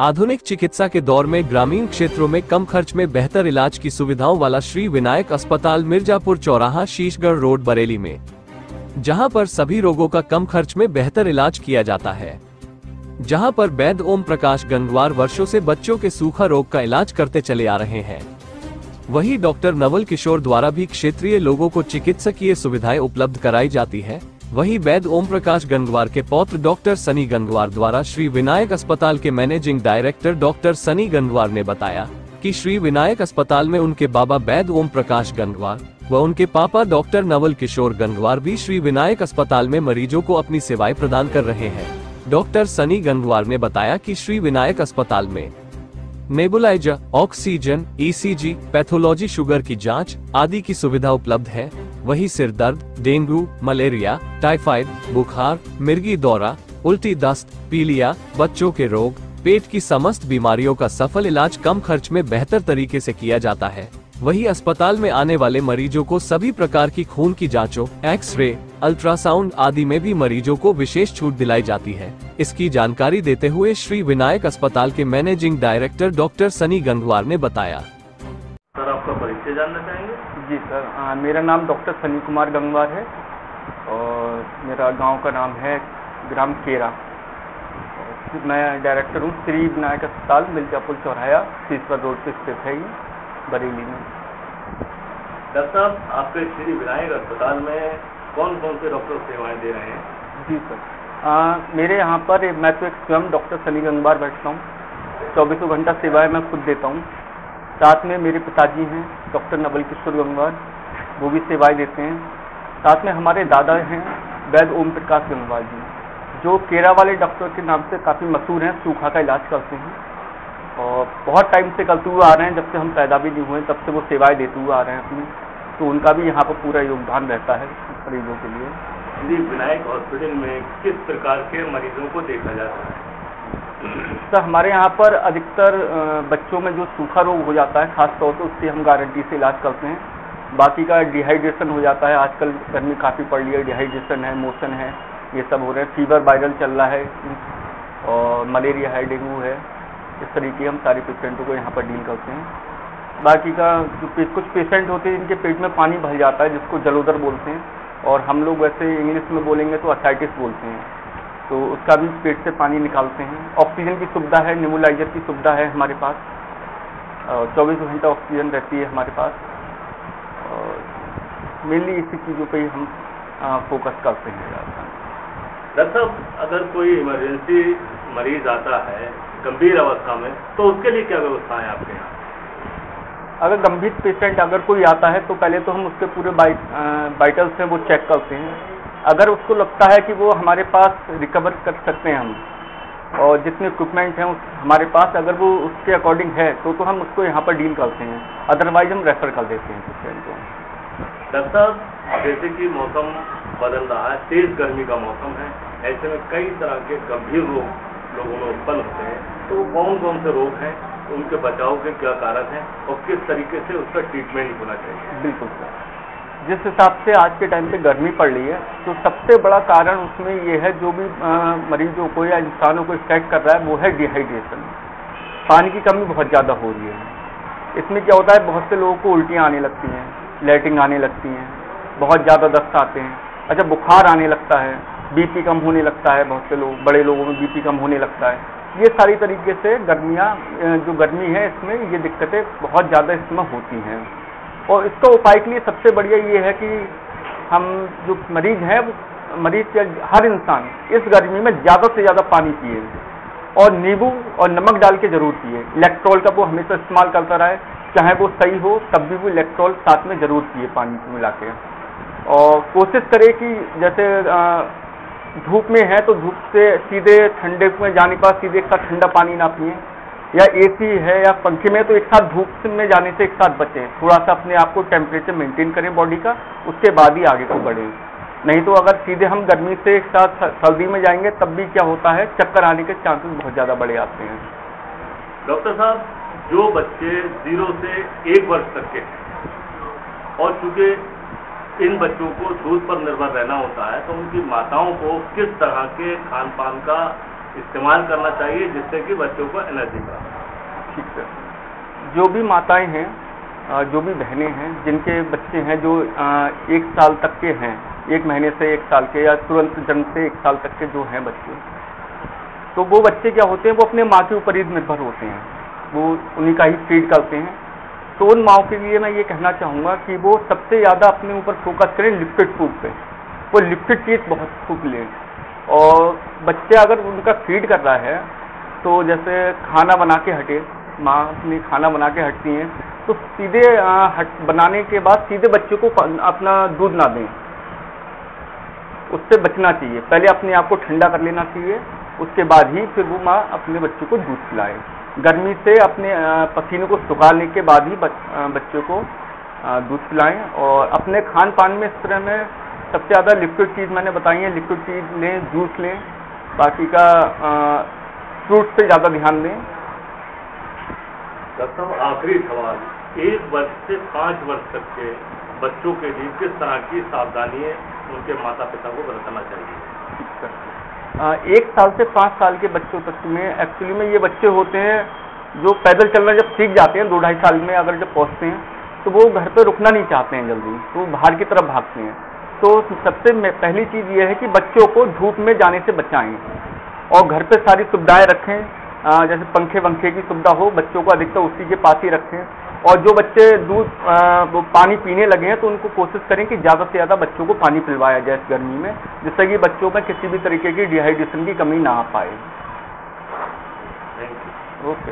आधुनिक चिकित्सा के दौर में ग्रामीण क्षेत्रों में कम खर्च में बेहतर इलाज की सुविधाओं वाला श्री विनायक अस्पताल मिर्जापुर चौराहा शीशगढ़ रोड बरेली में, जहां पर सभी रोगों का कम खर्च में बेहतर इलाज किया जाता है। जहां पर वैद्य ओम प्रकाश गंगवार वर्षों से बच्चों के सूखा रोग का इलाज करते चले आ रहे हैं। वहीं डॉक्टर नवल किशोर द्वारा भी क्षेत्रीय लोगों को चिकित्सकीय सुविधाएं उपलब्ध कराई जाती है। वहीं वैद्य ओम प्रकाश गंगवार के पौत्र डॉक्टर सनी गंगवार द्वारा श्री विनायक अस्पताल के managing director doctor Sunny Gangwar ने बताया कि श्री विनायक अस्पताल में उनके बाबा वैद्य ओम प्रकाश गंगवार व उनके पापा डॉक्टर नवल किशोर गंगवार भी श्री विनायक अस्पताल में मरीजों को अपनी सेवाएं प्रदान कर रहे हैं। डॉक्टर सनी गंगवार ने बताया कि श्री विनायक अस्पताल में nebuliser, oxygen, ECG, pathology, sugar की जांच आदि की सुविधा उपलब्ध है। वहीं सिर दर्द, डेंगू, मलेरिया, टाइफाइड, बुखार, मिर्गी दौरा, उल्टी दस्त, पीलिया, बच्चों के रोग, पेट की समस्त बीमारियों का सफल इलाज कम खर्च में बेहतर तरीके से किया जाता है। वहीं अस्पताल में आने वाले मरीजों को सभी प्रकार की खून की जांचों, एक्सरे, अल्ट्रासाउंड आदि में भी मरीजों को विशेष छूट दिलाई जाती है। इसकी जानकारी देते हुए श्री विनायक अस्पताल के managing director doctor Sunny Gangwar ने बताया। सर, आपका परिचय जानना चाहेंगे? जी सर, मेरा नाम डॉक्टर सनी कुमार गंगवार है और मेरा गांव का नाम है ग्राम केरा। मैं डायरेक्टर हूँ श्री विनायक अस्पताल मिर्जापुर चौराहा शीशगढ़ रोड पे स्थित है, बरेली में। डॉक्टर साहब, आपके श्री विनायक अस्पताल में कौन कौन से डॉक्टर सेवाएं दे रहे हैं? जी सर, मेरे यहाँ पर मैं तो एक स्वयं डॉक्टर सनी गंगवार बैठता हूँ। 24 घंटा सेवाएं मैं खुद देता हूँ। साथ में मेरे पिताजी हैं डॉक्टर नवल किशोर गंगवार, वो भी सेवाएं देते हैं। साथ में हमारे दादा हैं वैद्य ओम प्रकाश गंगवार जी, जो केरा वाले डॉक्टर के नाम से काफ़ी मशहूर हैं, सूखा का इलाज करते हैं और बहुत टाइम से करते हुए आ रहे हैं। जब से हम पैदा भी नहीं हुए तब से वो सेवाएं देते हुए आ रहे हैं अपनी, तो उनका भी यहाँ पर पूरा योगदान रहता है मरीजों के लिए। श्री विनायक हॉस्पिटल में किस प्रकार के मरीजों को देखा जाता है? सर, हमारे यहाँ पर अधिकतर बच्चों में जो सूखा रोग हो जाता है खास तौर पर, उससे हम गारंटी से इलाज करते हैं। बाकी का डिहाइड्रेशन हो जाता है, आजकल गर्मी काफ़ी पड़ रही है, डिहाइड्रेशन है, मोशन है, ये सब हो रहे हैं। फीवर वायरल चल रहा है और मलेरिया है, डेंगू है, इस तरीके हम सारे पेशेंटों को यहाँ पर डील करते हैं। बाकी का जो कुछ पेशेंट होते हैं जिनके पेट में पानी भर जाता है, जिसको जलोदर बोलते हैं, और हम लोग वैसे इंग्लिश में बोलेंगे तो असाइटिस बोलते हैं, तो उसका भी पेट से पानी निकालते हैं। ऑक्सीजन की सुविधा है, नेबुलाइजर की सुविधा है हमारे पास, 24 घंटा ऑक्सीजन रहती है हमारे पास। और मेनली इसी चीज़ों पे ही हम फोकस करते हैं। डॉक्टर साहब, अगर कोई इमरजेंसी मरीज आता है गंभीर अवस्था में, तो उसके लिए क्या व्यवस्था है आपके यहाँ? अगर गंभीर पेशेंट अगर कोई आता है तो पहले तो हम उसके पूरे वाइटल्स हैं वो चेक करते हैं। अगर उसको लगता है कि वो हमारे पास रिकवर कर सकते हैं हम, और जितने इक्विपमेंट हैं हमारे पास, अगर वो उसके अकॉर्डिंग है तो हम उसको यहाँ पर डील करते हैं, अदरवाइज हम रेफर कर देते हैं पेशेंट को। डॉक्टर साहब, जैसे कि मौसम बदल रहा है, तेज गर्मी का मौसम है, ऐसे में कई तरह के गंभीर रोग लोगों में उत्पन्न होते हैं, तो कौन कौन से रोग हैं, उनके बचाव के क्या कारक हैं और किस तरीके से उसका ट्रीटमेंट होना चाहिए? बिल्कुल सर, जिस हिसाब से आज के टाइम पे गर्मी पड़ रही है, तो सबसे बड़ा कारण उसमें ये है, जो भी मरीजों को या इंसानों को इफेक्ट कर रहा है, वो है डिहाइड्रेशन। पानी की कमी बहुत ज़्यादा हो रही है। इसमें क्या होता है, बहुत से लोगों को उल्टियाँ आने लगती हैं, लेटिंग आने लगती हैं, बहुत ज़्यादा दस्त आते हैं, अच्छा बुखार आने लगता है, बीपी कम होने लगता है, बहुत से लोग, बड़े लोगों में बीपी कम होने लगता है। ये सारी तरीके से जो गर्मी है इसमें ये दिक्कतें बहुत ज़्यादा इसमें होती हैं। और इसका उपाय के लिए सबसे बढ़िया ये है कि हम जो मरीज हैं, मरीज या हर इंसान इस गर्मी में ज़्यादा से ज़्यादा पानी पिए और नींबू और नमक डाल के ज़रूर पिए। इलेक्ट्रॉल का वो हमेशा इस्तेमाल करता रहे, चाहे वो सही हो तब भी वो इलेक्ट्रॉल साथ में ज़रूर पिए पानी में मिला के। और कोशिश करें कि जैसे धूप में है तो धूप से सीधे ठंडे में जाने के बाद सीधे एक साथ ठंडा पानी ना पिए, या एसी है या पंखे में तो एक साथ धूप में जाने से एक साथ बचें। थोड़ा सा अपने आप को टेम्परेचर मेंटेन करें बॉडी का, उसके बाद ही आगे को बढ़ें। नहीं तो अगर सीधे हम गर्मी से एक साथ सर्दी में जाएंगे तब भी क्या होता है, चक्कर आने के चांसेस बहुत ज़्यादा बढ़े आते हैं। डॉक्टर साहब, जो बच्चे 0 से 1 वर्ष तक के हैं और चूँकि इन बच्चों को दूध पर निर्भर रहना होता है, तो उनकी माताओं को किस तरह के खान पान का इस्तेमाल करना चाहिए जिससे कि बच्चों को एनर्जी प्राप्त हो। ठीक है। जो भी माताएं हैं, जो भी बहनें हैं जिनके बच्चे हैं जो 1 साल तक के हैं, 1 महीने से 1 साल के या तुरंत जन्म से 1 साल तक के जो हैं बच्चे, तो वो बच्चे क्या होते हैं, वो अपने माँ के ऊपर ही निर्भर होते हैं, वो उन्हीं का ही फीड करते हैं। तो उन माओ के लिए मैं ये कहना चाहूँगा कि वो सबसे ज़्यादा अपने ऊपर फोकस करें लिक्विड फूड पे, वो लिक्विड चीज़ बहुत खूब लें। और बच्चे अगर उनका फीड कर रहा है तो जैसे खाना बना के हटे, माँ अपनी खाना बना के हटती हैं, तो सीधे बनाने के बाद सीधे बच्चे को अपना दूध ना दें, उससे बचना चाहिए। पहले अपने आप को ठंडा कर लेना चाहिए, उसके बाद ही फिर वो माँ अपने बच्चे को दूध पिलाए। गर्मी से अपने पसीने को सुखाने के बाद ही बच्चे को दूध पिलाएं। और अपने खान पान में इस तरह में सबसे ज़्यादा लिक्विड चीज़ मैंने बताई है, लिक्विड चीज़ लें, जूस लें, बाकी का फ्रूट पे ज़्यादा ध्यान दें। डॉक्टर साहब, आखिरी सवाल, 1 वर्ष से 5 वर्ष तक के बच्चों के लिए किस तरह की सावधानियां उनके माता पिता को बरतना चाहिए? 1 साल से 5 साल के बच्चों तक में एक्चुअली में ये बच्चे होते हैं जो पैदल चलना जब सीख जाते हैं, 2-2.5 साल में अगर जब पहुँचते हैं तो वो घर पे रुकना नहीं चाहते हैं जल्दी, तो वो बाहर की तरफ भागते हैं। तो सबसे पहली चीज़ ये है कि बच्चों को धूप में जाने से बचाएं और घर पे सारी सुविधाएं रखें, जैसे पंखे वंखे की सुविधा हो, बच्चों को अधिकतर उसी के पास ही रखें। और जो बच्चे दूध वो पानी पीने लगे हैं तो उनको कोशिश करें कि ज़्यादा से ज़्यादा बच्चों को पानी पिलवाया जाए इस गर्मी में, जिससे कि बच्चों में किसी भी तरीके की डिहाइड्रेशन की कमी ना आ पाए। Thank you. ओके।